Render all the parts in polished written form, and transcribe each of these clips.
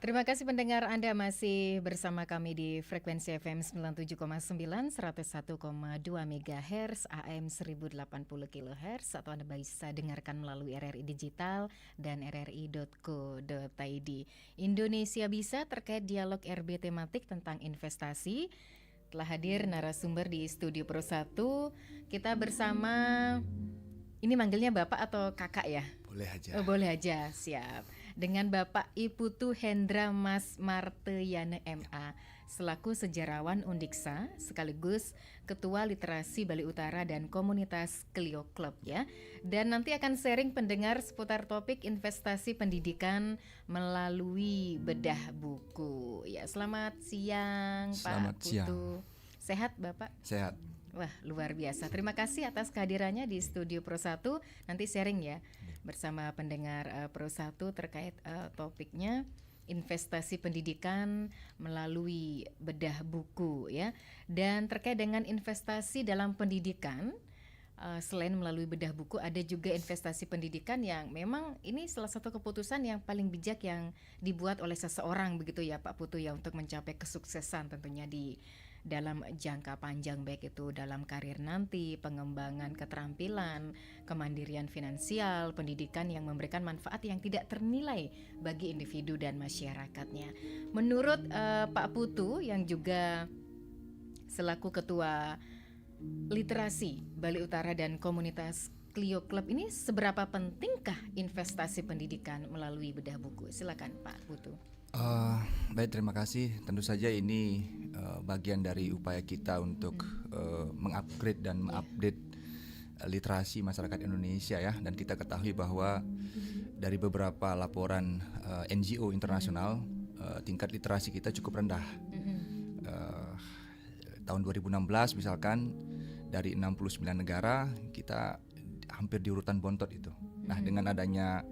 Terima kasih pendengar, Anda masih bersama kami di frekuensi FM 97,9, 101,2 MHz, AM 1080 kHz, atau Anda bisa dengarkan melalui RRI Digital dan rri.co.id. Indonesia Bisa terkait dialog RB tematik tentang investasi. Telah hadir narasumber di Studio Pro 1. Kita bersama, ini manggilnya Bapak atau Kakak ya? Boleh aja. Oh, boleh aja, siap. Dengan Bapak Iputu Hendra Mas Marteyane MA selaku sejarawan Undiksa sekaligus Ketua Literasi Bali Utara dan Komunitas Clio Club ya. Dan nanti akan sharing pendengar seputar topik investasi pendidikan melalui bedah buku. Ya, selamat siang Selamat Pak siang. Putu. Sehat Bapak? Sehat. Wah, luar biasa. Terima kasih atas kehadirannya di Studio Pro 1. Nanti sharing ya bersama pendengar Pro 1 terkait topiknya investasi pendidikan melalui bedah buku ya. Dan terkait dengan investasi dalam pendidikan, selain melalui bedah buku, ada juga investasi pendidikan yang memang ini salah satu keputusan yang paling bijak yang dibuat oleh seseorang begitu ya Pak Putu ya, untuk mencapai kesuksesan tentunya di dalam jangka panjang, baik itu dalam karir nanti, pengembangan keterampilan, kemandirian finansial, pendidikan yang memberikan manfaat yang tidak ternilai bagi individu dan masyarakatnya. Menurut Pak Putu yang juga selaku Ketua Literasi Bali Utara dan Komunitas Clio Club, ini seberapa pentingkah investasi pendidikan melalui bedah buku? Silakan Pak Putu. Baik, terima kasih. Tentu saja ini bagian dari upaya kita untuk mengupgrade dan mengupdate literasi masyarakat Indonesia ya. Dan kita ketahui bahwa dari beberapa laporan NGO internasional, tingkat literasi kita cukup rendah. Tahun 2016 misalkan dari 69 negara kita hampir di urutan bontot itu. Nah, dengan adanya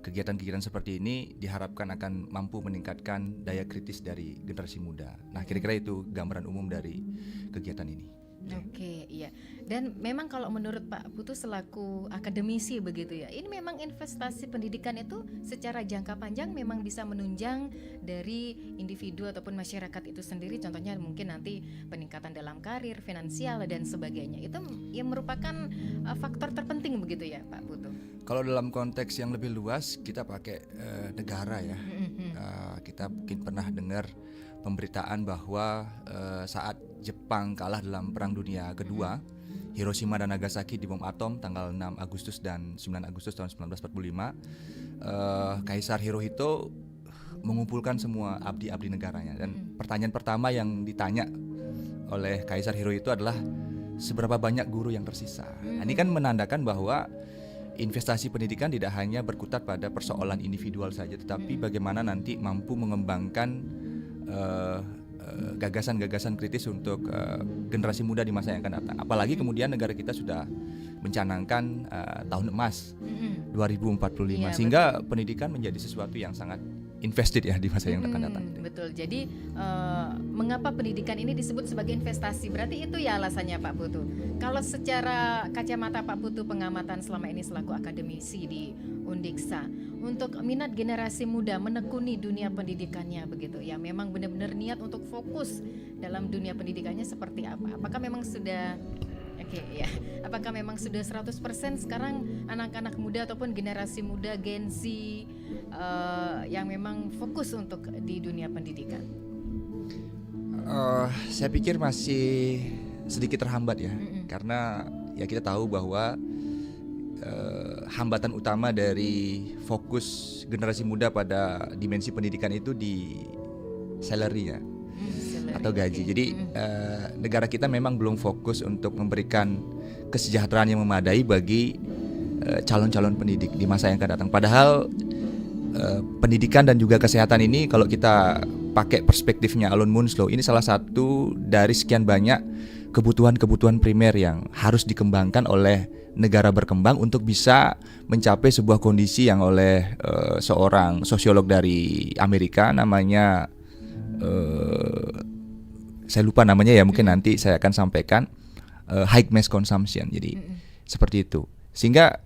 kegiatan-kegiatan seperti ini diharapkan akan mampu meningkatkan daya kritis dari generasi muda. Nah, kira-kira itu gambaran umum dari kegiatan ini. Oke, iya. Dan memang kalau menurut Pak Putu selaku akademisi begitu ya, ini memang investasi pendidikan itu secara jangka panjang memang bisa menunjang dari individu ataupun masyarakat itu sendiri. Contohnya mungkin nanti peningkatan dalam karir, finansial dan sebagainya. Itu yang merupakan faktor terpenting begitu ya Pak Putu. Kalau dalam konteks yang lebih luas kita pakai negara ya. Kita mungkin pernah dengar pemberitaan bahwa saat Jepang kalah dalam Perang Dunia Kedua, Hiroshima dan Nagasaki dibom atom tanggal 6 Agustus dan 9 Agustus tahun 1945. Kaisar Hirohito mengumpulkan semua abdi-abdi negaranya, dan pertanyaan pertama yang ditanya oleh Kaisar Hirohito adalah seberapa banyak guru yang tersisa. Nah, ini kan menandakan bahwa investasi pendidikan tidak hanya berkutat pada persoalan individual saja, tetapi bagaimana nanti mampu mengembangkan gagasan-gagasan kritis untuk generasi muda di masa yang akan datang. Apalagi kemudian negara kita sudah mencanangkan tahun emas 2045, sehingga pendidikan menjadi sesuatu yang sangat invested ya di masa yang akan datang. Betul. Jadi mengapa pendidikan ini disebut sebagai investasi? Berarti itu ya alasannya Pak Putu. Kalau secara kacamata Pak Putu pengamatan selama ini selaku akademisi di Undiksa, untuk minat generasi muda menekuni dunia pendidikannya begitu ya, memang benar-benar niat untuk fokus dalam dunia pendidikannya seperti apa? Apakah memang sudah apakah memang sudah 100% sekarang anak-anak muda ataupun generasi muda Gen Z yang memang fokus untuk di dunia pendidikan? Saya pikir masih sedikit terhambat ya, karena ya kita tahu bahwa hambatan utama dari fokus generasi muda pada dimensi pendidikan itu di salary ya, atau gaji. Jadi negara kita memang belum fokus untuk memberikan kesejahteraan yang memadai bagi calon-calon pendidik di masa yang akan datang. Padahal pendidikan dan juga kesehatan ini kalau kita pakai perspektifnya Alun Munslow, ini salah satu dari sekian banyak kebutuhan-kebutuhan primer yang harus dikembangkan oleh negara berkembang untuk bisa mencapai sebuah kondisi yang oleh seorang sosiolog dari Amerika namanya saya lupa namanya ya, mungkin nanti saya akan sampaikan, high mass consumption. Jadi seperti itu, sehingga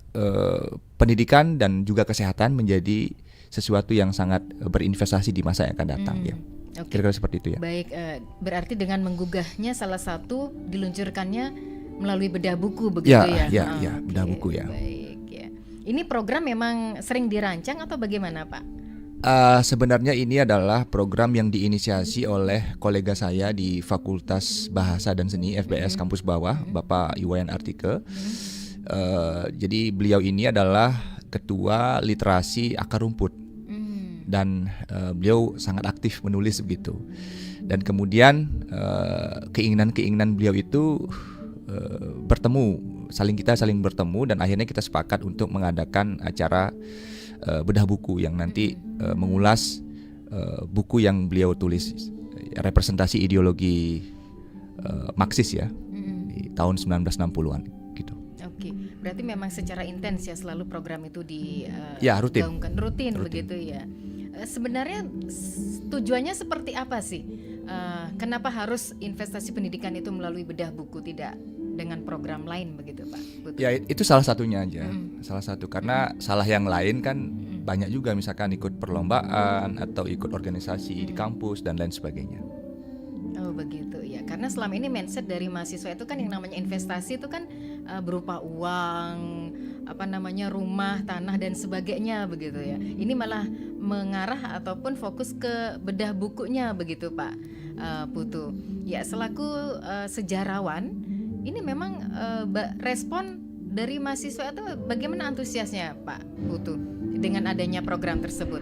pendidikan dan juga kesehatan menjadi sesuatu yang sangat berinvestasi di masa yang akan datang ya. Oke. Kira-kira seperti itu ya. Baik, berarti dengan menggugahnya salah satu diluncurkannya melalui bedah buku begitu ya? Ya, bedah buku ya. Baik ya. Ini program memang sering dirancang atau bagaimana Pak? Sebenarnya ini adalah program yang diinisiasi oleh kolega saya di Fakultas Bahasa dan Seni FBS Kampus Bawah, Bapak Iwayan Artike. Jadi beliau ini adalah ketua literasi akar rumput dan beliau sangat aktif menulis begitu. Dan kemudian keinginan-keinginan beliau itu bertemu, kita saling bertemu dan akhirnya kita sepakat untuk mengadakan acara bedah buku yang nanti mengulas buku yang beliau tulis, representasi ideologi Marxis ya di tahun 1960-an gitu. Oke, berarti memang secara intens ya selalu program itu rutin begitu ya. Sebenarnya tujuannya seperti apa sih? Kenapa harus investasi pendidikan itu melalui bedah buku, tidak dengan program lain begitu Pak? Betul. Ya itu salah satunya aja, salah satu karena salah yang lain kan banyak juga, misalkan ikut perlombaan atau ikut organisasi di kampus dan lain sebagainya. Oh begitu ya, karena selama ini mindset dari mahasiswa itu kan yang namanya investasi itu kan berupa uang, rumah, tanah dan sebagainya begitu ya. Ini malah mengarah ataupun fokus ke bedah bukunya begitu Pak Putu. Ya selaku sejarawan, ini memang respon dari mahasiswa itu bagaimana antusiasnya Pak Putu dengan adanya program tersebut?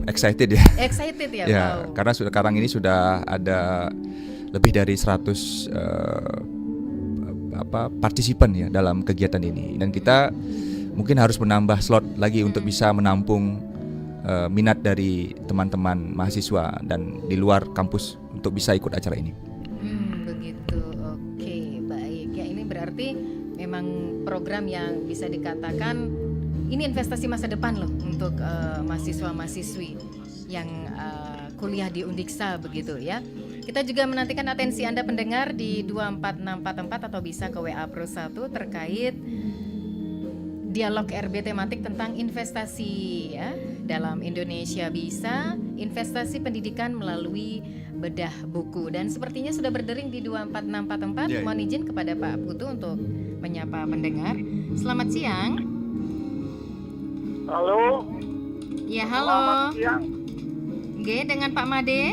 Excited ya. Excited ya. Ya, wow. Karena sekarang ini sudah ada lebih dari 100 partisipan ya dalam kegiatan ini, dan kita mungkin harus menambah slot lagi untuk bisa menampung minat dari teman-teman mahasiswa dan di luar kampus untuk bisa ikut acara ini. Begitu. Oke, baik. Ya ini berarti memang program yang bisa dikatakan ini investasi masa depan loh untuk mahasiswa-mahasiswi yang kuliah di Undiksa begitu ya. Kita juga menantikan atensi Anda pendengar di 24644 atau bisa ke WA Pro 1 terkait dialog RB tematik tentang investasi ya dalam Indonesia Bisa, investasi pendidikan melalui bedah buku. Dan sepertinya sudah berdering di 24644. Mohon izin kepada Pak Putu untuk menyapa pendengar. Selamat siang. Halo. Ya, halo. Selamat siang. Nggih, dengan Pak Made?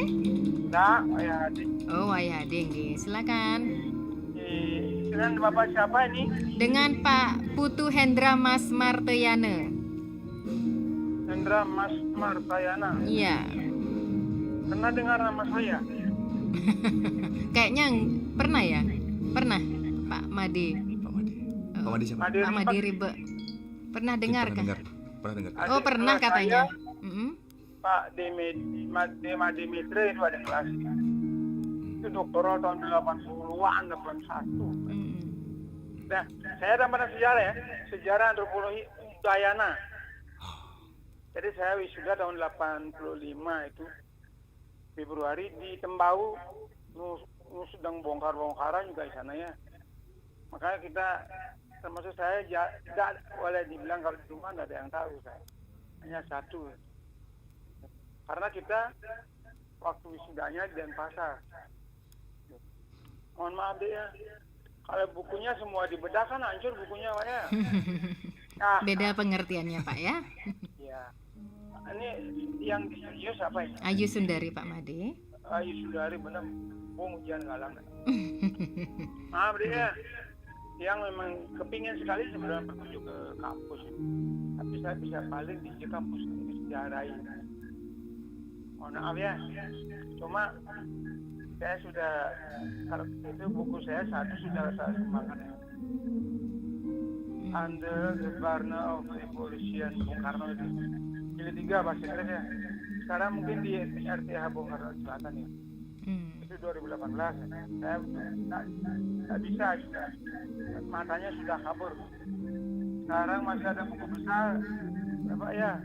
Nah, Ayah Hadi. Oh, Ayah Hadi, nggih. Silakan. Dengan Bapak siapa ini? Dengan Pak Putu Hendra Mas Martayana. Hendra Mas Martayana. Iya. Pernah dengar nama saya? Kayaknya pernah ya? Pernah, Pak Made. Pak Made siapa? Pak Made Ribe. Pernah dengar kah? Pernah dengar. Oh, pernah katanya. Pak Made Mitra itu ada kelas. Itu doktoral tahun 80-an, 81. Nah, saya tambah sejarah ya. Sejarah antropologi Udayana. Jadi saya wisuda tahun 85 itu. Februari di Tembau, sedang bongkar-bongkaran juga di sana ya. Makanya kita, termasuk saya, tidak boleh dibilang kalau di rumah tidak ada yang tahu saya. Hanya satu. Karena kita waktu wisudanya di Denpasar. Mohon maaf deh ya, kalau bukunya semua dibedah kan hancur bukunya Pak ya. Nah, beda pengertiannya Pak ya. Ya. Ini yang di studio siapa ini? Ayu Sundari Pak Made. Ayu Sundari benar, ujian galang. Maaf deh ya, yang memang kepingin sekali sebenarnya berkunjung ke kampus. Tapi saya bisa paling di kampus ini sejarah ini. Mohon maaf ya, cuma saya sudah, kalau itu buku saya satu sudah saya semangatnya. Under the Banner of Revolution, Bung Karno itu. Jilid 3 bahasa Inggris ya. Sekarang mungkin di RTH Bung Karno Selatan ya. Itu 2018 ya. Saya tidak bisa, matanya sudah kabur. Sekarang masih ada buku besar, Bapak ya.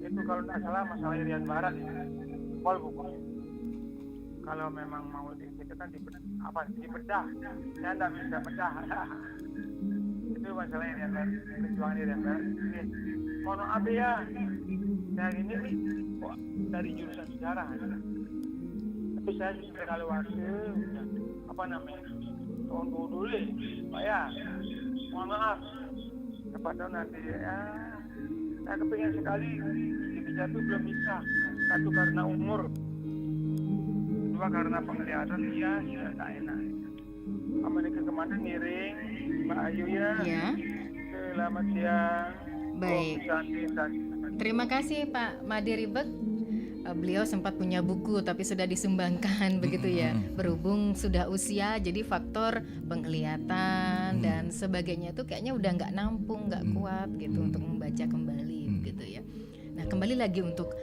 Itu kalau tidak salah masalah Irian Barat ya. Pol bukunya. Kalau memang mau itu kan dibedah. Saya tidak bisa bedah. Itu masalah Irian Barat, perjuangan Irian Barat. Mohon maaf ya, saya ini kok dari jurusan sejarah ya. Tapi saya sudah evaluasi apa namanya tahun dulu Pak ya, mohon maaf kepada nanti ya, saya kepingin sekali dikejar itu belum bisa, satu karena umur, kedua karena penglihatan dia sudah tak enak. Amerika kemarin ngiring Mbak Ayu ya. Selamat siang. Baik. Terima kasih Pak Made Ribek. Beliau sempat punya buku tapi sudah disumbangkan begitu ya. Berhubung sudah usia, jadi faktor penglihatan dan sebagainya itu kayaknya udah nggak nampung, nggak kuat gitu untuk membaca kembali gitu ya. Nah kembali lagi untuk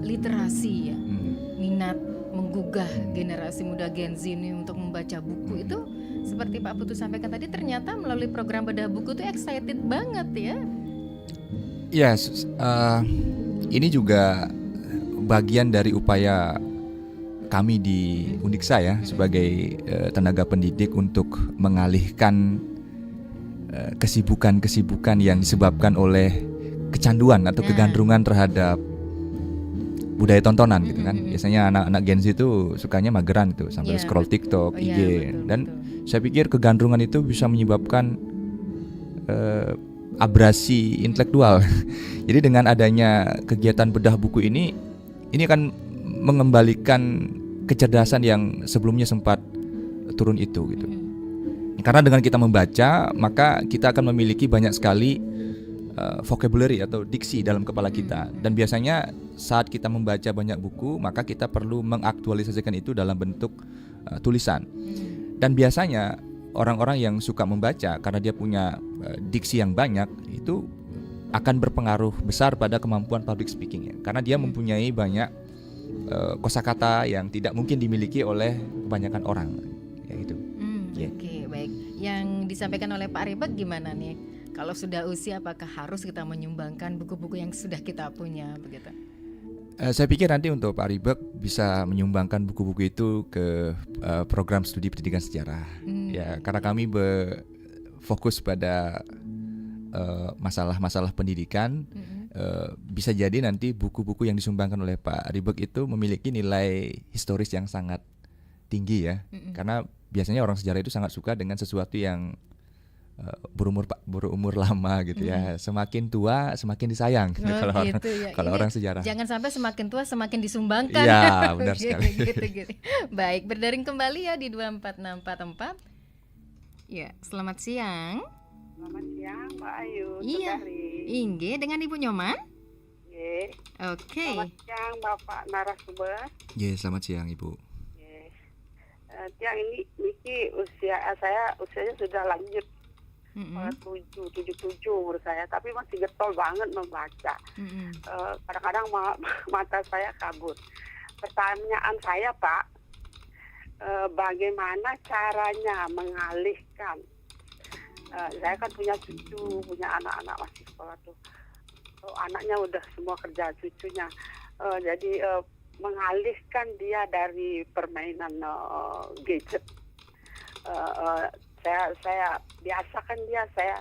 literasi ya, minat menggugah generasi muda Gen Z ini untuk membaca buku itu seperti Pak Putu sampaikan tadi, ternyata melalui program bedah buku itu excited banget ya. Yes, ini juga bagian dari upaya kami di Undiksa ya sebagai tenaga pendidik untuk mengalihkan kesibukan-kesibukan yang disebabkan oleh kecanduan atau kegandrungan terhadap budaya tontonan gitu kan. Biasanya anak-anak Gen Z itu sukanya mageran gitu sambil scroll TikTok, IG dan saya pikir kegandrungan itu bisa menyebabkan abrasi intelektual. Jadi dengan adanya kegiatan bedah buku ini akan mengembalikan kecerdasan yang sebelumnya sempat turun itu gitu. Karena dengan kita membaca, maka kita akan memiliki banyak sekali vocabulary atau diksi dalam kepala kita. Dan biasanya saat kita membaca banyak buku, maka kita perlu mengaktualisasikan itu dalam bentuk tulisan. Dan biasanya orang-orang yang suka membaca karena dia punya diksi yang banyak itu akan berpengaruh besar pada kemampuan public speaking ya. Karena dia mempunyai banyak kosakata yang tidak mungkin dimiliki oleh kebanyakan orang ya gitu. Oke, baik. Yang disampaikan oleh Pak Ribek gimana nih? Kalau sudah usia apakah harus kita menyumbangkan buku-buku yang sudah kita punya begitu? Saya pikir nanti untuk Pak Ribek bisa menyumbangkan buku-buku itu ke program studi pendidikan sejarah. Ya, karena kami fokus pada masalah-masalah pendidikan. Bisa jadi nanti buku-buku yang disumbangkan oleh Pak Ribek itu memiliki nilai historis yang sangat tinggi ya. Karena biasanya orang sejarah itu sangat suka dengan sesuatu yang berumur lama gitu ya. Semakin tua semakin disayang gitu, kalau orang sejarah. Jangan sampai semakin tua semakin disumbangkan. Ya, benar sekali. Gitu. Baik, berdaring kembali ya di 24644. Ya, selamat siang. Selamat siang Mbak Ayu. Iya. Inge dengan Ibu Nyoman. Ye. Oke. Selamat siang Bapak narasumber. Selamat siang Ibu. Yang ini Niki usianya sudah lanjut 77 umur saya, tapi masih getol banget membaca. Kadang-kadang mata saya kabur. Pertanyaan saya Pak, bagaimana caranya mengalihkan? Saya kan punya cucu, punya anak-anak masih sekolah tuh. Anaknya udah semua kerja, cucunya. Jadi mengalihkan dia dari permainan gadget. Saya biasakan dia, saya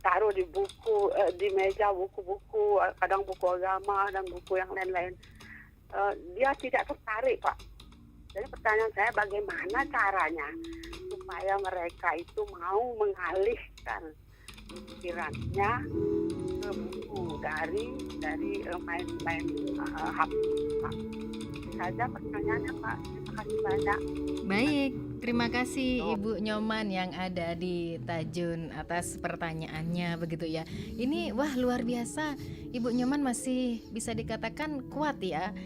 taruh di buku, di meja buku-buku, kadang buku agama dan buku yang lain-lain. Dia tidak tertarik Pak. Jadi pertanyaan saya, bagaimana caranya supaya mereka itu mau mengalihkan pikirannya ke buku dari main HP. Saja pertanyaannya Pak. Terima kasih banyak. Baik, terima kasih Ibu Nyoman yang ada di Tajun atas pertanyaannya begitu ya. Ini wah luar biasa, Ibu Nyoman masih bisa dikatakan kuat ya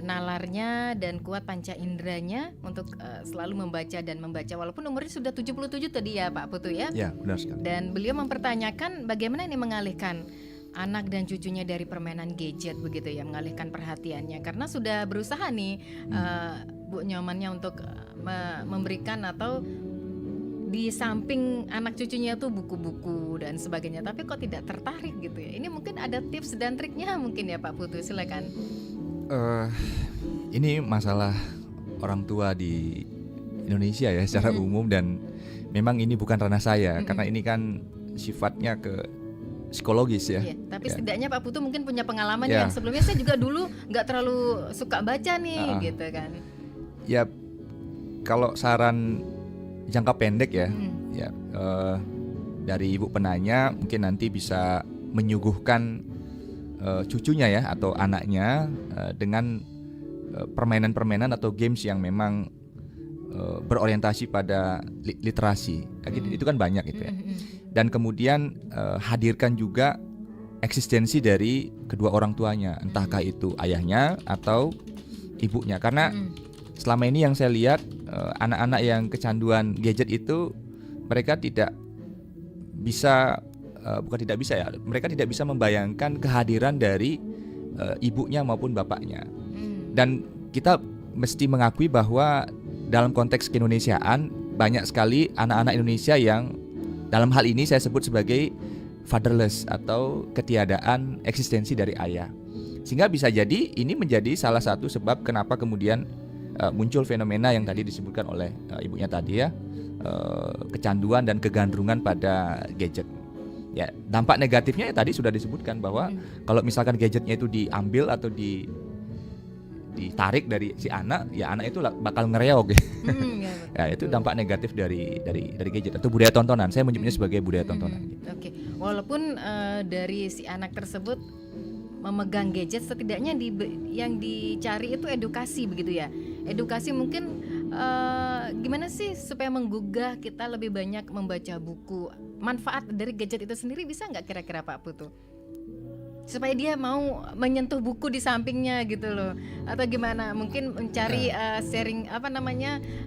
nalarnya dan kuat panca inderanya untuk selalu membaca dan membaca walaupun umurnya sudah 77 tadi ya Pak Putu ya. Ya, benar sekali. Dan beliau mempertanyakan bagaimana ini mengalihkan anak dan cucunya dari permainan gadget begitu ya, mengalihkan perhatiannya karena sudah berusaha nih Bu Nyomannya untuk memberikan atau di samping anak cucunya tuh buku-buku dan sebagainya, tapi kok tidak tertarik gitu ya. Ini mungkin ada tips dan triknya mungkin ya Pak Putu, silakan. Ini masalah orang tua di Indonesia ya secara umum dan memang ini bukan ranah saya karena ini kan sifatnya ke psikologis ya. Iya, tapi setidaknya Pak Putu mungkin punya pengalaman Ya. yang sebelumnya saya juga dulu nggak terlalu suka baca nih, gitu kan. Ya, kalau saran jangka pendek ya, dari ibu penanya mungkin nanti bisa menyuguhkan cucunya ya atau anaknya dengan permainan-permainan atau games yang memang berorientasi pada literasi. Itu kan banyak itu ya. Dan kemudian hadirkan juga eksistensi dari kedua orang tuanya, entahkah itu ayahnya atau ibunya. Karena selama ini yang saya lihat anak-anak yang kecanduan gadget itu mereka tidak bisa mereka tidak bisa membayangkan kehadiran dari ibunya maupun bapaknya. Dan kita mesti mengakui bahwa dalam konteks keindonesiaan banyak sekali anak-anak Indonesia yang dalam hal ini saya sebut sebagai fatherless atau ketiadaan eksistensi dari ayah. Sehingga bisa jadi ini menjadi salah satu sebab kenapa kemudian muncul fenomena yang tadi disebutkan oleh ibunya tadi ya, kecanduan dan kegandrungan pada gadget. Ya, dampak negatifnya ya tadi sudah disebutkan bahwa kalau misalkan gadgetnya itu diambil atau ditarik dari si anak, ya anak itu bakal ngereog. Ya, itu dampak negatif dari gadget atau budaya tontonan. Saya menyebutnya sebagai budaya tontonan. Oke. Walaupun dari si anak tersebut memegang gadget, setidaknya yang dicari itu edukasi begitu ya. Edukasi mungkin gimana sih supaya menggugah kita lebih banyak membaca buku. Manfaat dari gadget itu sendiri bisa nggak kira-kira Pak Putu? Supaya dia mau menyentuh buku di sampingnya gitu loh, atau gimana? Mungkin mencari sharing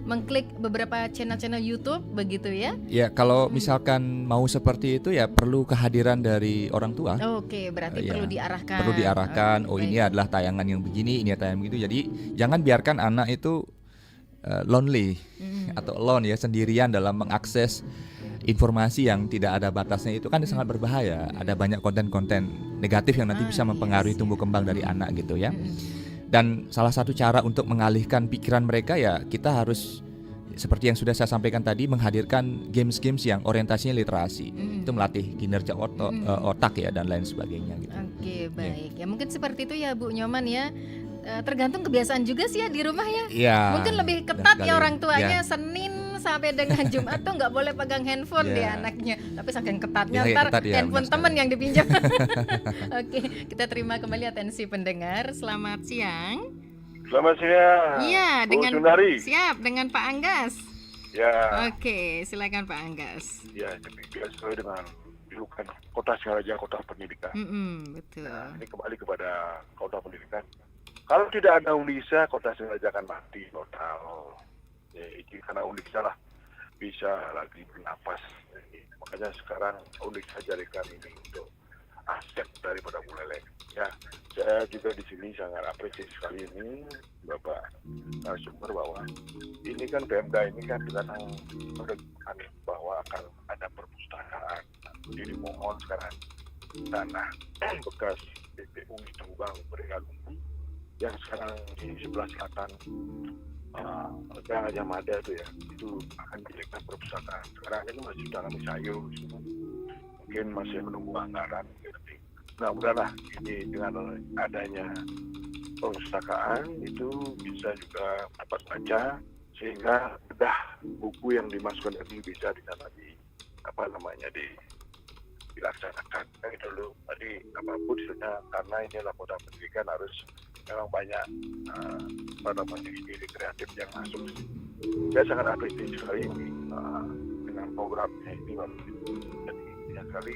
mengklik beberapa channel-channel YouTube begitu ya? Ya, kalau misalkan mau seperti itu ya perlu kehadiran dari orang tua. Oke, berarti perlu diarahkan. Perlu diarahkan. Ini adalah tayangan yang begini, ini tayangan begitu. Jadi jangan biarkan anak itu lonely atau alone ya, sendirian dalam mengakses informasi yang tidak ada batasnya. Itu kan sangat berbahaya. Ada banyak konten-konten negatif yang nanti bisa mempengaruhi tumbuh kembang dari anak gitu ya. Dan salah satu cara untuk mengalihkan pikiran mereka ya kita harus seperti yang sudah saya sampaikan tadi, menghadirkan games-games yang orientasinya literasi. Itu melatih kinerja otak ya dan lain sebagainya gitu. Oke, baik. Ya mungkin seperti itu ya Bu Nyoman ya. Tergantung kebiasaan juga sih ya di rumah ya. Mungkin lebih ketat ya orang tuanya, Senin sampai dengan Jumat tuh nggak boleh pegang handphone di anaknya. Tapi saking ketatnya ntar handphone temen yang dipinjam. Oke, kita terima kembali atensi pendengar. Selamat siang. Selamat siang. Iya, dengan Sundari. Siap dengan Pak Anggas. Ya. Oke, silakan Pak Anggas. Ya, jadi sesuai dengan julukan Kota Singaraja, Kota Pendidikan. Betul. Nah, ini kembali kepada Kota Pendidikan. Kalau tidak ada Undisa, Kota Singaraja akan mati total. Ya, ini karena Undisa lah bisa lagi bernapas. Makanya sekarang Undisa jadikan ini untuk aset daripada Buleleng. Ya, saya juga di sini sangat apresiasi sekali ini Bapak narasumber bahwa ini kan Pemda ini kan sekarang meneguhkan bahwa akan ada perpustakaan. Jadi mohon sekarang tanah bekas BPU Tubang Beringgalumbu yang sekarang di sebelah selatan Gajah Mada itu ya, itu akan dijadikan perpustakaan. Sekarang ini masih dalam sayur, mungkin masih menunggu anggaran. Nah, udahlah ini dengan adanya perpustakaan itu bisa juga dapat baca sehingga mudah buku yang dimasukkan itu bisa di sana dilaksanakan. Kayak dulu tadi apapun sebenarnya karena ini adalah kota pendidikan harus memang banyak ide kreatif yang masuk. Saya sangat apresiasi sekali dengan programnya ini, jadi banyak sekali.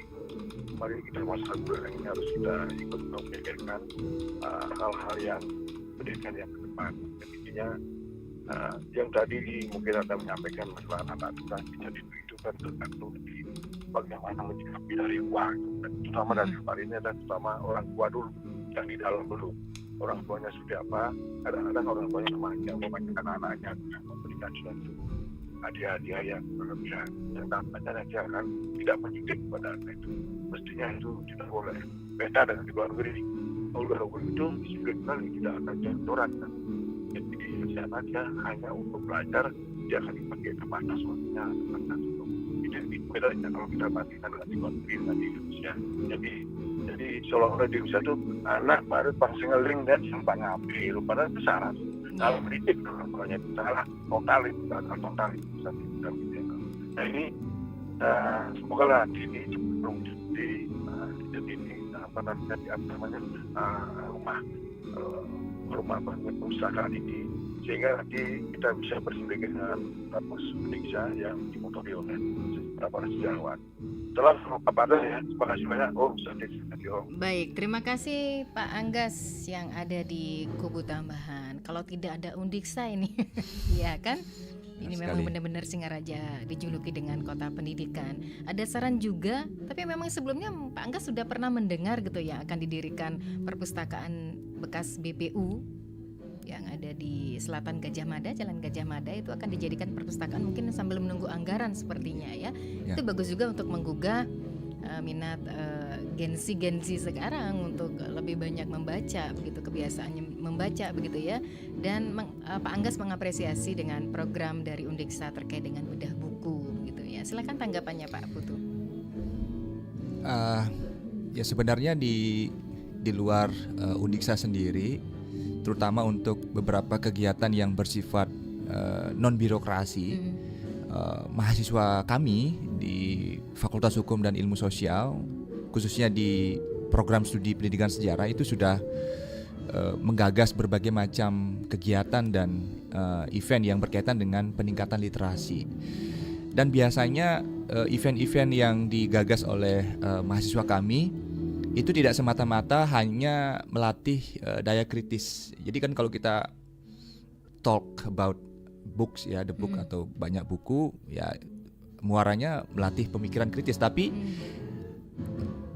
Mari kita masalah budaya ini harus kita ikut memikirkan hal-hal yang pendidikan yang ke depan. Intinya yang tadi mungkin Anda menyampaikan masalah anak bisa itu kan tergantung di bagaimana menyikapi dari uang, terutama dari hal ini dan terutama orang tua dulu yang di dalam dulu. Orang tuanya seperti apa? Kadang-kadang orang tuanya memanjakan anak-anaknya dengan memberikan suatu hadiah-hadiah yang berlebihan, yang tampaknya nanti akan tidak mendidik pada anak itu. Mestinya itu tidak boleh. Beda dengan di luar negeri. Kalau luar negeri itu sekali tidak akan cantoran. Jadi di sana dia hanya untuk belajar, dia akan dipakai terbatas waktunya, terbatas untuk identitas. bedanya kalau kita bandingkan dengan di Indonesia. Jadi seolah-olah di Indonesia itu anak baru pangsengeling dan sampai ngambil, padahal itu salah. Kalau mendidik namanya itu salah total itu. Nah ini semoga lah ini cenderung jadi ini rumah perpustakaan ini, sehingga nanti kita bisa bersinergi dengan kampus Indonesia yang dimotori oleh beberapa sejarawan. Setelah apa ada ya, terima kasih banyak. Baik, terima kasih Pak Anggas yang ada di Kubu Tambahan. Kalau tidak ada Undiksa ini, ya kan? Ini memang benar-benar Singaraja dijuluki dengan kota pendidikan. Ada saran juga, tapi memang sebelumnya Pak Anggas sudah pernah mendengar gitu ya akan didirikan perpustakaan bekas BPU yang ada di Selatan Gajah Mada, Jalan Gajah Mada, itu akan dijadikan perpustakaan mungkin sambil menunggu anggaran sepertinya ya. Itu bagus juga untuk menggugah minat Gen-Z sekarang untuk lebih banyak membaca, begitu kebiasaannya membaca begitu ya. Dan Pak Anggas mengapresiasi dengan program dari Undiksa terkait dengan bedah buku gitu ya. Silakan tanggapannya Pak Putu. Ya sebenarnya di luar Undiksa sendiri, terutama untuk beberapa kegiatan yang bersifat non birokrasi, mahasiswa kami di Fakultas Hukum dan Ilmu Sosial, khususnya di program studi pendidikan sejarah, itu sudah menggagas berbagai macam kegiatan dan event yang berkaitan dengan peningkatan literasi. Dan biasanya event-event yang digagas oleh mahasiswa kami itu tidak semata-mata hanya melatih daya kritis. Jadi kan kalau kita talk about books ya, the book atau banyak buku ya, muaranya melatih pemikiran kritis. Tapi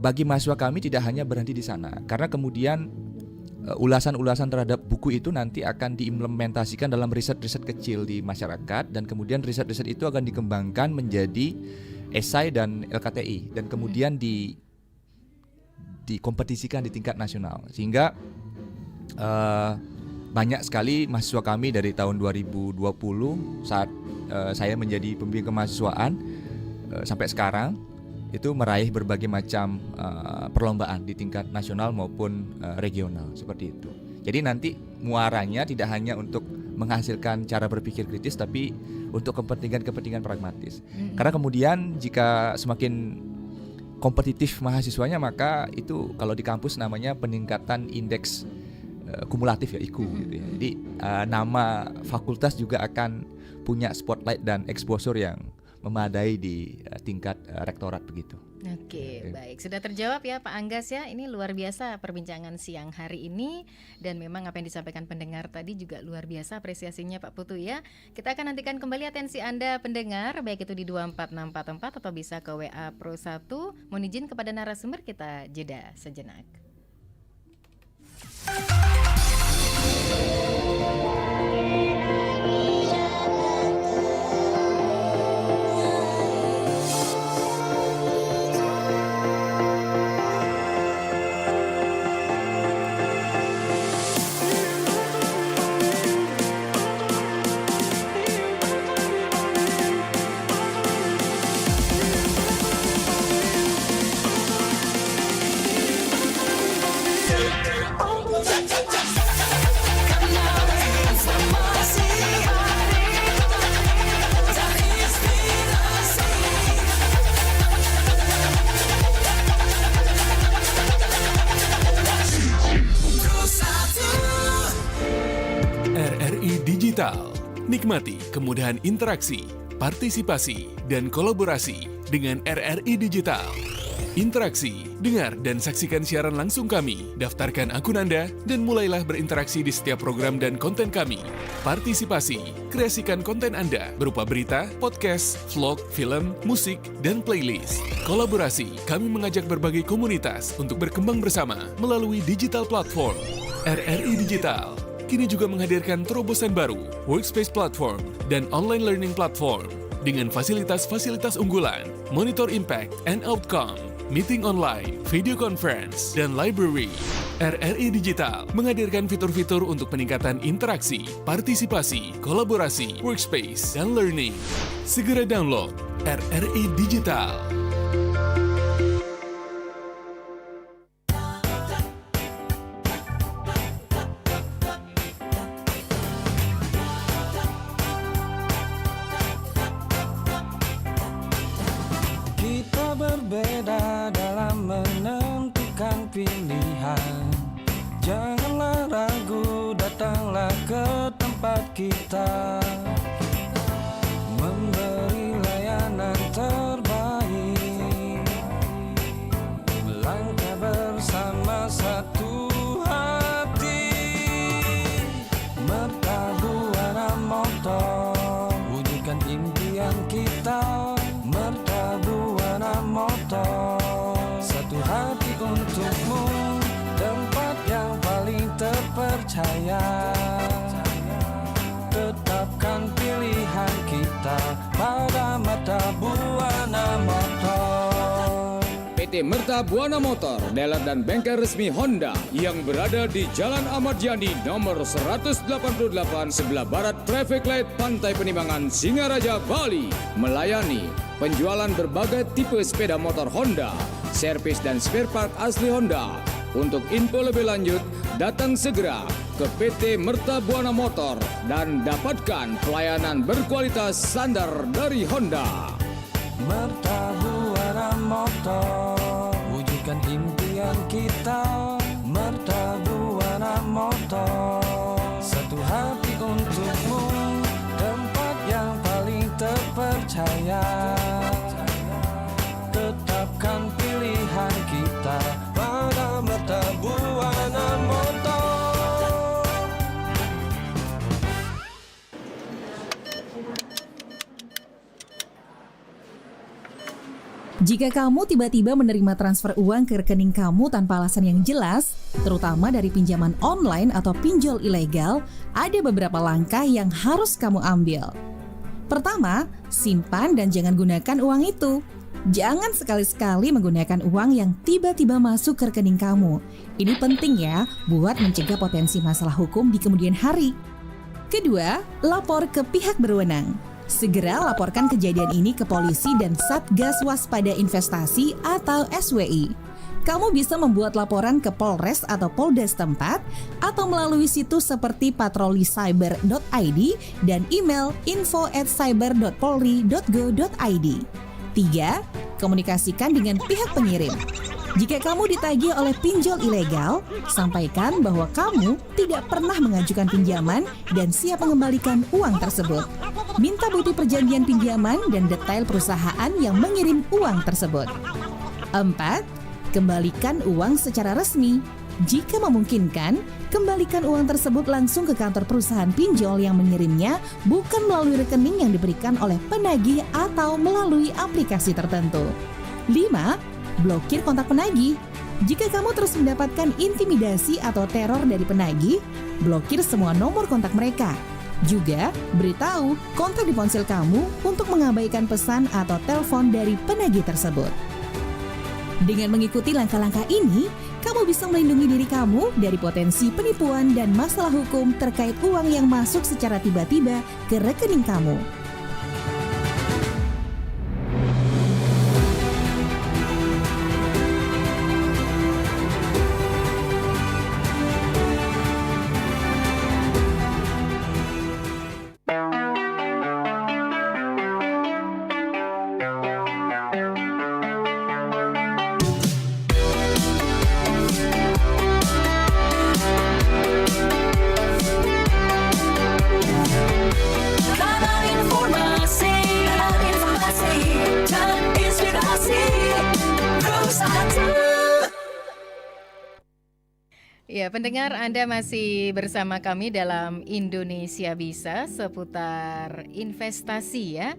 bagi mahasiswa kami tidak hanya berhenti di sana, karena kemudian ulasan-ulasan terhadap buku itu nanti akan diimplementasikan dalam riset-riset kecil di masyarakat, dan kemudian riset-riset itu akan dikembangkan menjadi esai dan LKTI, dan kemudian dikompetisikan di tingkat nasional. Sehingga banyak sekali mahasiswa kami dari tahun 2020 saat saya menjadi pembimbing kemahasiswaan sampai sekarang itu meraih berbagai macam perlombaan di tingkat nasional maupun regional seperti itu. Jadi nanti muaranya tidak hanya untuk menghasilkan cara berpikir kritis, tapi untuk kepentingan-kepentingan pragmatis. Karena kemudian jika semakin kompetitif mahasiswanya, maka itu kalau di kampus namanya peningkatan indeks kumulatif ya, IQ gitu ya. Jadi nama fakultas juga akan punya spotlight dan exposure yang memadai di tingkat rektorat begitu. Oke, baik. Sudah terjawab ya Pak Anggas ya. Ini luar biasa perbincangan siang hari ini, dan memang apa yang disampaikan pendengar tadi juga luar biasa apresiasinya Pak Putu ya. Kita akan nantikan kembali atensi Anda pendengar, baik itu di 24644 atau bisa ke WA Pro 1. Mohon izin kepada narasumber, kita jeda sejenak. Nikmati kemudahan interaksi, partisipasi, dan kolaborasi dengan RRI Digital. Interaksi, dengar dan saksikan siaran langsung kami, daftarkan akun Anda, dan mulailah berinteraksi di setiap program dan konten kami. Partisipasi, kreasikan konten Anda berupa berita, podcast, vlog, film, musik, dan playlist. Kolaborasi, kami mengajak berbagai komunitas untuk berkembang bersama melalui digital platform. RRI Digital kini juga menghadirkan terobosan baru, workspace platform, dan online learning platform dengan fasilitas-fasilitas unggulan, monitor impact and outcome, meeting online, video conference, dan library. RRI Digital menghadirkan fitur-fitur untuk peningkatan interaksi, partisipasi, kolaborasi, workspace, dan learning. Segera download RRI Digital. Kita berbeda dalam menentukan pilihan. Janganlah ragu, datanglah ke tempat kita, memberi layanan terbaik, melangkah bersama satu hati. Mertabuana Motor, wujudkan impian kita. Mertabuana Motor, satu hati untukmu, tempat yang paling terpercaya. Tetapkan pilihan kita pada Mertabuana Motor. PT Mertabuana Motor, dealer dan bengkel resmi Honda yang berada di Jalan Ahmad Yani nomor 188 sebelah barat Traffic Light Pantai Penimbangan, Singaraja, Bali, melayani penjualan berbagai tipe sepeda motor Honda, servis dan spare part asli Honda. Untuk info lebih lanjut, datang segera ke PT Mertabuana Motor dan dapatkan pelayanan berkualitas standar dari Honda. Mertabuana Motor, wujudkan impian kita. Mertabuana Motor, satu hati untukmu, tempat yang paling terpercaya. Tetapkan pilihan kita pada Mertabuana Motor. Jika kamu tiba-tiba menerima transfer uang ke rekening kamu tanpa alasan yang jelas, terutama dari pinjaman online atau pinjol ilegal, ada beberapa langkah yang harus kamu ambil. Pertama, simpan dan jangan gunakan uang itu. Jangan sekali-sekali menggunakan uang yang tiba-tiba masuk ke rekening kamu. Ini penting ya buat mencegah potensi masalah hukum di kemudian hari. Kedua, lapor ke pihak berwenang. Segera laporkan kejadian ini ke polisi dan Satgas Waspada Investasi atau SWI. Kamu bisa membuat laporan ke Polres atau Polda setempat atau melalui situs seperti patrolicyber.id dan email info@cyber.polri.go.id. 3. Komunikasikan dengan pihak pengirim. Jika kamu ditagih oleh pinjol ilegal, sampaikan bahwa kamu tidak pernah mengajukan pinjaman dan siap mengembalikan uang tersebut. Minta bukti perjanjian pinjaman dan detail perusahaan yang mengirim uang tersebut. 4. Kembalikan uang secara resmi. Jika memungkinkan, kembalikan uang tersebut langsung ke kantor perusahaan pinjol yang mengirimnya, bukan melalui rekening yang diberikan oleh penagih atau melalui aplikasi tertentu. 5. Blokir kontak penagih. Jika kamu terus mendapatkan intimidasi atau teror dari penagih, blokir semua nomor kontak mereka. Juga beritahu kontak di ponsel kamu untuk mengabaikan pesan atau telepon dari penagih tersebut. Dengan mengikuti langkah-langkah ini, kamu bisa melindungi diri kamu dari potensi penipuan dan masalah hukum terkait uang yang masuk secara tiba-tiba ke rekening kamu. Ya, pendengar, Anda masih bersama kami dalam Indonesia Bisa seputar investasi ya.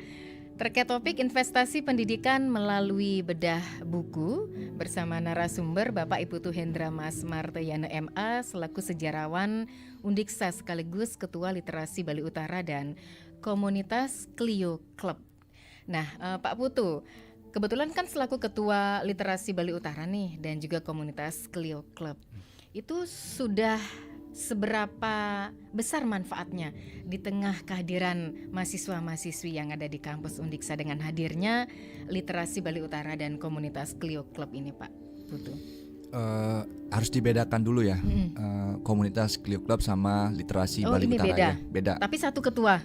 Terkait topik investasi pendidikan melalui bedah buku bersama narasumber Bapak Ibu Tuhendra Mas Martayana MA selaku sejarawan Undiksa sekaligus Ketua Literasi Bali Utara dan Komunitas Clio Club. Nah, Pak Putu, kebetulan kan selaku ketua Literasi Bali Utara nih dan juga komunitas Clio Club, itu sudah seberapa besar manfaatnya di tengah kehadiran mahasiswa-mahasiswi yang ada di kampus Undiksa dengan hadirnya Literasi Bali Utara dan komunitas Clio Club ini, Pak Putu? Harus dibedakan dulu ya, komunitas Clio Club sama Literasi Bali ini Utara beda. ya. Beda. Tapi satu ketua.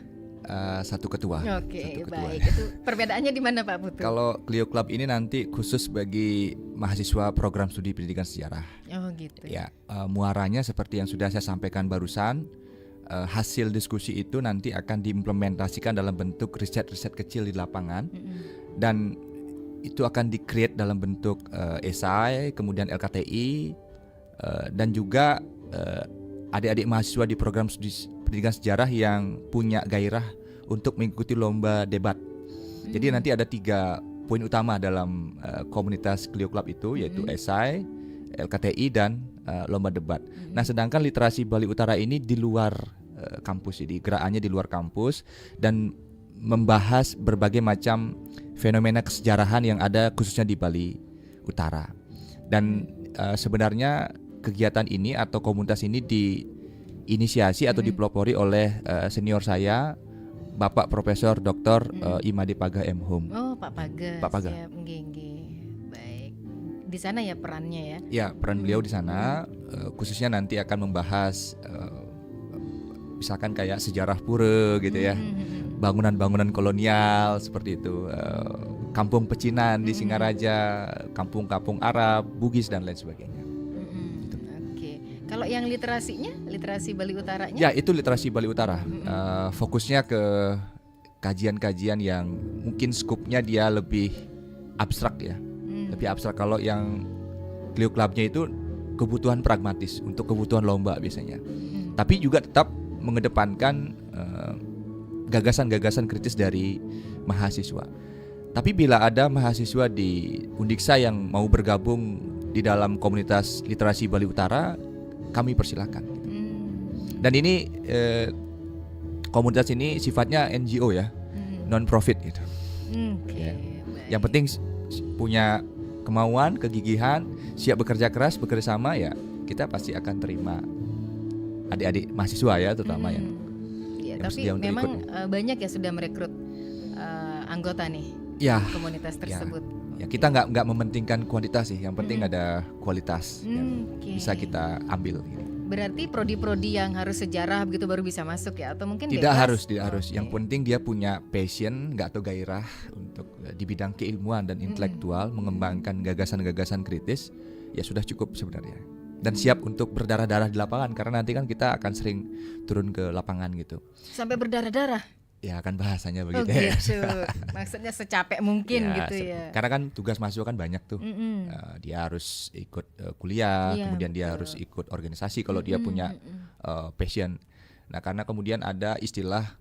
Satu ketua. Oke, Satu ketua. baik. Itu perbedaannya di mana, Pak Putu? Kalau Clio Club ini nanti khusus bagi mahasiswa program studi pendidikan sejarah. Oh gitu. Ya, muaranya seperti yang sudah saya sampaikan barusan, hasil diskusi itu nanti akan diimplementasikan dalam bentuk riset-riset kecil di lapangan, dan itu akan di-create dalam bentuk esai, kemudian LKTI, dan juga adik-adik mahasiswa di program studi pendidikan sejarah yang punya gairah untuk mengikuti lomba debat. Jadi nanti ada 3 poin utama dalam komunitas Clio Club itu, yaitu esai, LKTI, dan lomba debat. Nah, sedangkan Literasi Bali Utara ini di luar kampus, jadi gerakannya di luar kampus dan membahas berbagai macam fenomena kesejarahan yang ada khususnya di Bali Utara. Dan sebenarnya kegiatan ini atau komunitas ini diinisiasi atau dipelopori oleh senior saya, Bapak Profesor Dr. Imade Paga M. Hum. Oh, Pak Paga. Pak Paga. Siap, nggih. Baik. Di sana ya perannya ya. Ya, peran beliau di sana khususnya nanti akan membahas misalkan kayak sejarah pura gitu ya. Bangunan-bangunan kolonial seperti itu, kampung pecinan di Singaraja, kampung-kampung Arab, Bugis dan lain sebagainya. Oke. Kalau yang literasinya, Literasi Bali Utaranya? Ya, itu Literasi Bali Utara. Fokusnya ke kajian-kajian yang mungkin skupnya dia lebih abstrak ya. Lebih abstrak. Kalau yang Clio Clubnya itu kebutuhan pragmatis untuk kebutuhan lomba biasanya. Tapi juga tetap mengedepankan gagasan-gagasan kritis dari mahasiswa. Tapi bila ada mahasiswa di Undiksa yang mau bergabung di dalam komunitas Literasi Bali Utara, kami persilakan. Dan ini komunitas ini sifatnya NGO ya, non-profit gitu. Ya. Yang penting punya kemauan, kegigihan, siap bekerja keras, bekerja sama, ya kita pasti akan terima adik-adik mahasiswa ya, terutama yang tapi memang banyak ya sudah merekrut anggota nih ya, komunitas tersebut. Ya, kita nggak mementingkan kuantitas sih, yang penting ada kualitas yang bisa kita ambil. Gitu. Berarti prodi-prodi yang harus sejarah begitu baru bisa masuk ya, atau mungkin tidak bebas? Tidak harus. Yang penting dia punya passion, nggak atau gairah untuk di bidang keilmuan dan intelektual, mengembangkan gagasan-gagasan kritis, ya sudah cukup sebenarnya. Dan siap untuk berdarah-darah di lapangan, karena nanti kan kita akan sering turun ke lapangan gitu. Sampai berdarah-darah? Ya kan bahasanya begitu. Gitu. Maksudnya secapek mungkin ya, gitu ya. Karena kan tugas mahasiswa kan banyak tuh. Dia harus ikut kuliah, kemudian dia harus ikut organisasi kalau dia punya passion. Nah, karena kemudian ada istilah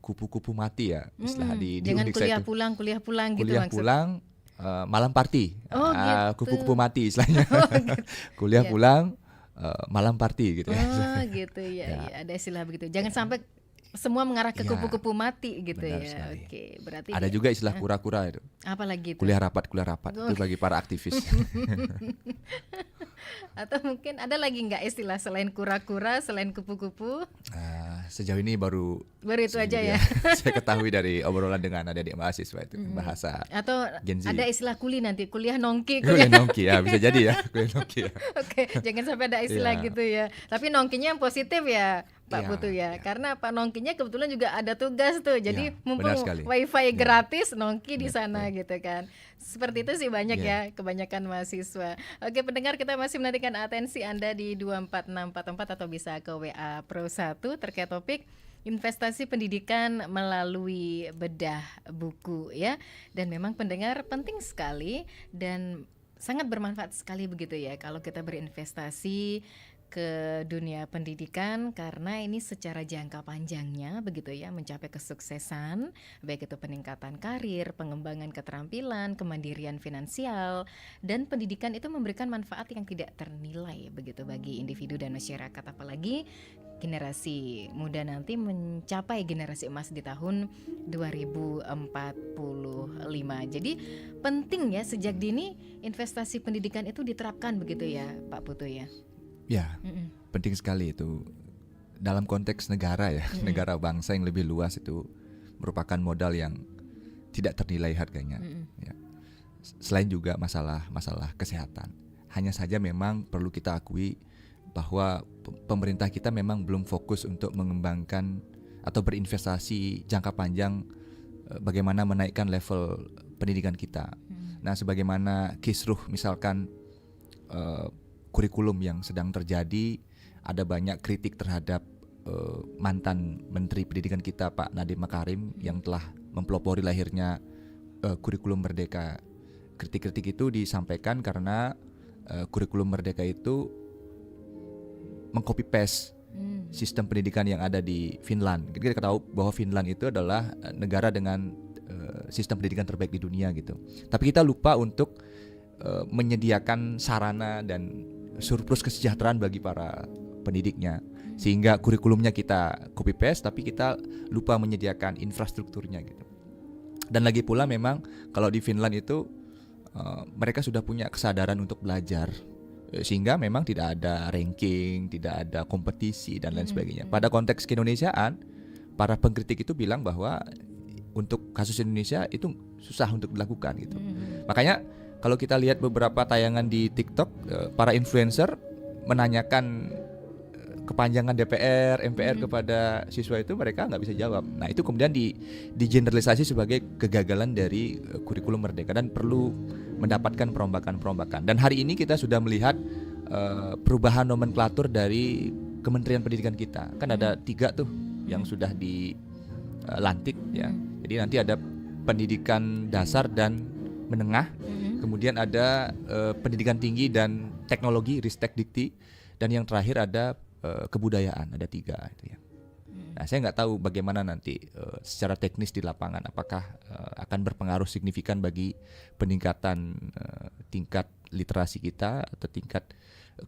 kupu-kupu mati ya, istilah di jangan Undiksa kuliah itu. pulang gitu kuliah maksud. pulang malam party, gitu. kupu-kupu mati istilahnya. Gitu. Kuliah pulang malam party gitu ya. Gitu ya, ada istilah begitu. Jangan sampai semua mengarah ke kupu-kupu mati gitu ya. Sekali. Oke, berarti ada juga istilah kura-kura itu. Apa lagi itu? Kuliah rapat itu bagi para aktivis. Atau mungkin ada lagi nggak istilah selain kura-kura, selain kupu-kupu? Sejauh ini baru itu aja ya. Saya ketahui dari obrolan dengan adik-adik mahasiswa itu bahasa. Atau Gen Z. ada istilah kuli nanti, kuliah nongki. Kuliah nongki ya, bisa jadi ya, kuliah nongki ya. Oke, jangan sampai ada istilah gitu ya. Tapi nongkinya yang positif ya, Pak Putu ya. Karena Pak nongkinya kebetulan juga ada tugas tuh. Jadi mumpung wifi gratis, nongki di sana gitu kan. Seperti itu sih banyak ya, kebanyakan mahasiswa. Oke, pendengar, kita masih menantikan atensi Anda di 24644 atau bisa ke WA Pro 1 terkait topik investasi pendidikan melalui bedah buku ya. Dan memang pendengar penting sekali dan sangat bermanfaat sekali begitu ya kalau kita berinvestasi ke dunia pendidikan karena ini secara jangka panjangnya begitu ya, mencapai kesuksesan, baik itu peningkatan karir, pengembangan keterampilan, kemandirian finansial, dan pendidikan itu memberikan manfaat yang tidak ternilai begitu bagi individu dan masyarakat, apalagi generasi muda nanti mencapai generasi emas di tahun 2045. Jadi penting ya sejak dini investasi pendidikan itu diterapkan begitu ya Pak Putu ya. Ya, penting sekali itu dalam konteks negara ya, negara bangsa yang lebih luas itu merupakan modal yang tidak ternilai harganya. Ya. Selain juga masalah kesehatan, hanya saja memang perlu kita akui bahwa pemerintah kita memang belum fokus untuk mengembangkan atau berinvestasi jangka panjang bagaimana menaikkan level pendidikan kita. Nah, sebagaimana kisruh misalkan kurikulum yang sedang terjadi, ada banyak kritik terhadap mantan Menteri Pendidikan kita Pak Nadiem Makarim yang telah mempelopori lahirnya kurikulum Merdeka. Kritik-kritik itu disampaikan karena kurikulum Merdeka itu mengcopy paste sistem pendidikan yang ada di Finland. Kita tahu bahwa Finland itu adalah negara dengan sistem pendidikan terbaik di dunia gitu. Tapi kita lupa untuk menyediakan sarana dan surplus kesejahteraan bagi para pendidiknya, sehingga kurikulumnya kita copy paste tapi kita lupa menyediakan infrastrukturnya gitu. Dan lagi pula memang kalau di Finland itu mereka sudah punya kesadaran untuk belajar, sehingga memang tidak ada ranking, tidak ada kompetisi dan lain sebagainya. Pada konteks keindonesiaan, para pengkritik itu bilang bahwa untuk kasus Indonesia itu susah untuk dilakukan gitu. Makanya kalau kita lihat beberapa tayangan di TikTok, para influencer menanyakan kepanjangan DPR, MPR kepada siswa itu mereka nggak bisa jawab. Nah itu kemudian digeneralisasi sebagai kegagalan dari kurikulum Merdeka dan perlu mendapatkan perombakan. Dan hari ini kita sudah melihat perubahan nomenklatur dari Kementerian Pendidikan kita. Kan ada 3 tuh yang sudah dilantik ya. Jadi nanti ada pendidikan dasar dan menengah, kemudian ada pendidikan tinggi dan teknologi, Ristek Dikti, dan yang terakhir ada kebudayaan, ada 3 itu ya. Nah, saya nggak tahu bagaimana nanti secara teknis di lapangan, apakah akan berpengaruh signifikan bagi peningkatan tingkat literasi kita atau tingkat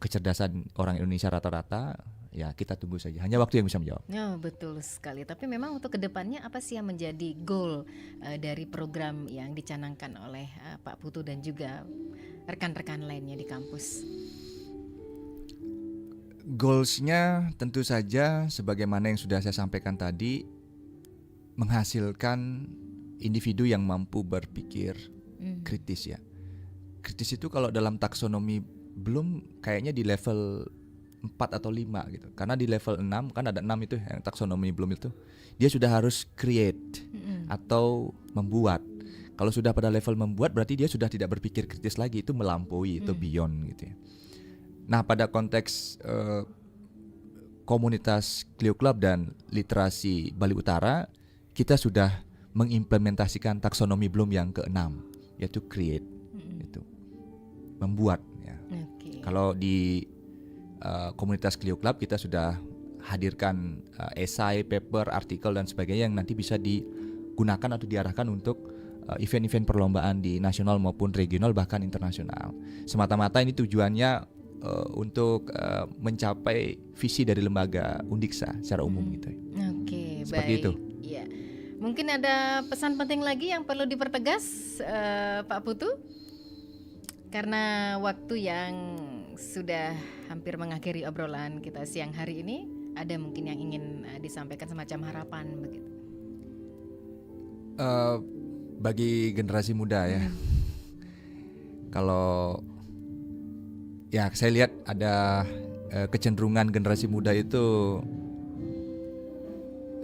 kecerdasan orang Indonesia rata-rata. Ya kita tunggu saja, hanya waktu yang bisa menjawab. Ya betul sekali. Tapi memang untuk kedepannya apa sih yang menjadi goal dari program yang dicanangkan oleh Pak Putu dan juga rekan-rekan lainnya di kampus? Goalsnya tentu saja sebagaimana yang sudah saya sampaikan tadi, menghasilkan individu yang mampu berpikir kritis ya. Kritis itu kalau dalam taksonomi belum kayaknya di level 4 atau 5 gitu. Karena di level 6 kan ada 6 itu yang taksonomi belum itu. Dia sudah harus create atau membuat. Kalau sudah pada level membuat berarti dia sudah tidak berpikir kritis lagi, itu melampaui, itu beyond gitu ya. Nah, pada konteks komunitas Clio Club dan literasi Bali Utara, kita sudah mengimplementasikan taksonomi Bloom yang ke-6, yaitu create, itu membuat ya. Kalau di komunitas Clio Club kita sudah hadirkan esai, paper, artikel dan sebagainya yang nanti bisa digunakan atau diarahkan untuk event-event perlombaan di nasional maupun regional bahkan internasional. Semata-mata ini tujuannya untuk mencapai visi dari lembaga Undiksa secara umum gitu. Oke, seperti baik. itu. Ya. Mungkin ada pesan penting lagi yang perlu dipertegas Pak Putu? Karena waktu yang sudah hampir mengakhiri obrolan kita siang hari ini, ada mungkin yang ingin disampaikan semacam harapan begitu. Bagi generasi muda ya, kalau ya saya lihat ada kecenderungan generasi muda itu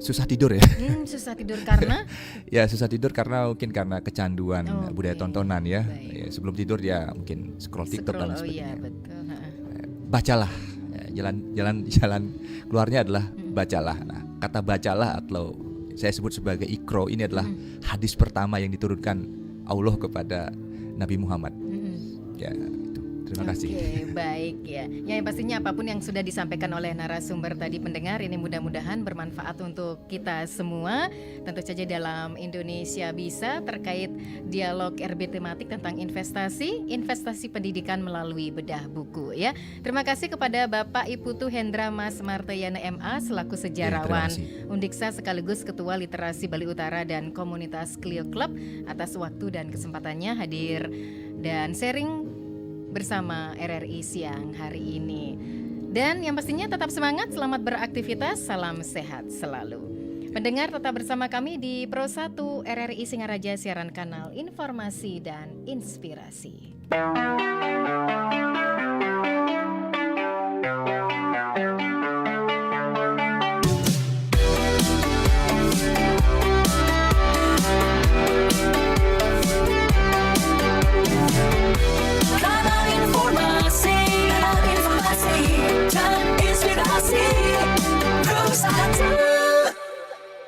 susah tidur ya. Susah tidur karena? Ya susah tidur karena mungkin karena kecanduan budaya tontonan ya. Ya. Sebelum tidur dia mungkin scroll TikTok dan sebagainya. Iya, betul. Bacalah, jalan keluarnya adalah bacalah. Nah, kata bacalah atau saya sebut sebagai Iqra ini adalah hadis pertama yang diturunkan Allah kepada Nabi Muhammad. Ya, itu. Terima kasih. Oke, baik ya. Yang pastinya apapun yang sudah disampaikan oleh narasumber tadi pendengar ini mudah-mudahan bermanfaat untuk kita semua. Tentu saja dalam Indonesia Bisa terkait dialog RB tematik tentang investasi pendidikan melalui bedah buku ya. Terima kasih kepada Bapak Iputu Hendra Mas Martayana MA selaku sejarawan Undiksa sekaligus Ketua Literasi Bali Utara dan Komunitas Clio Club atas waktu dan kesempatannya hadir dan sharing bersama RRI siang hari ini. Dan yang pastinya tetap semangat, selamat beraktivitas, salam sehat selalu. Pendengar tetap bersama kami di Pro 1 RRI Singaraja, siaran kanal informasi dan inspirasi.